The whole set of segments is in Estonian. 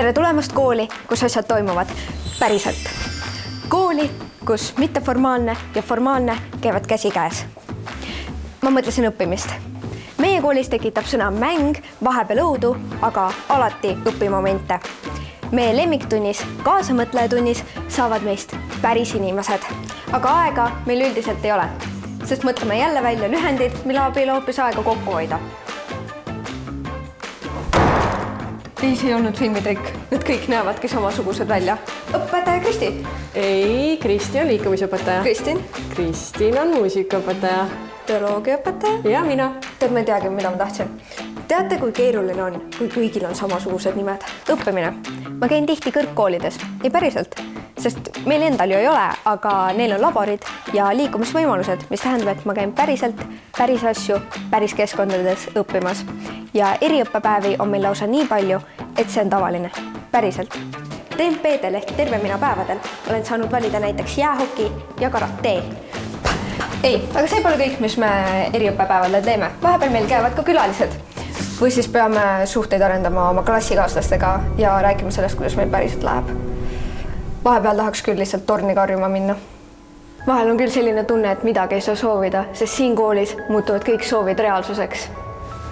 Tere tulemast kooli, kus asjad toimuvad päriselt. Kooli, kus mitteformaalne ja formaalne käivad käsikäes. Ma mõtlesin õppimist. Meie koolis tekitab sõna mäng vahepeal õudu, aga alati õpimomente. Meie lemmiktunnis, kaasamõtlejatunnis saavad meist päris inimesed. Aga aega meil üldiselt ei ole, sest mõtleme jälle välja lühendid, mille abil hoopis aega kokku hoida. Ei, see ei olnud filmitrikk. Need kõik näevadki samasugused välja. Õpetaja Kristi. Ei, Kristi on liikumisõpetaja. Kristin on muusikaõpetaja. Bioloogiaõpetaja. Ja mina. Tead, ma ei teagi, mida ma tahtsin. Teate, kui keeruline on, kui kõigil on samasugused nimed? Õppimine. Ma käin tihti kõrgkoolides. Ei päriselt, sest meil endal ju ei ole, aga neil on laborid ja liikumisvõimalused, mis tähendab, et ma käin päriselt, päris asju, päris keskkondades õppimas. Ja eriõppepäevi on meil lausa nii palju, et see on tavaline. Päriselt. TMP-del ehk terve mina päevadel olen saanud valida näiteks jäähoki ja karate. Ei, aga see pole kõik, mis me eriõppepäevadel teeme. Vahepeal meil käivad ka külalised. Või siis peame suhteid arendama oma klassikaaslastega ja rääkima sellest, kuidas meil päriselt läheb. Vahepeal tahaks küll lihtsalt torni karjuma minna. Vahel on küll selline tunne, et midagi ei saa soovida, sest siin koolis muutuvad kõik soovid reaalsuseks.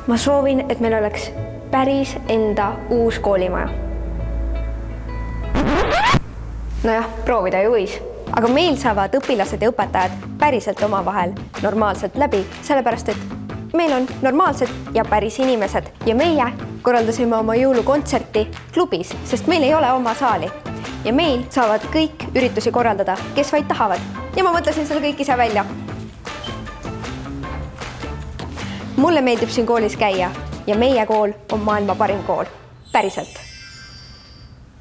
Ma soovin, et meil oleks päris enda uus koolimaja. Nojah, proovida ju võis. Aga meil saavad õpilased ja õpetajad päriselt omavahel normaalselt läbi, sellepärast et meil on normaalsed ja päris inimesed. Ja meie korraldasime oma jõulukontserti klubis, sest meil ei ole oma saali. Ja meil saavad kõik üritusi korraldada, kes vaid tahavad. Ja ma mõtlesin selle kõik ise välja. Mulle meeldib siin koolis käia ja meie kool on maailma parim kool. Päriselt.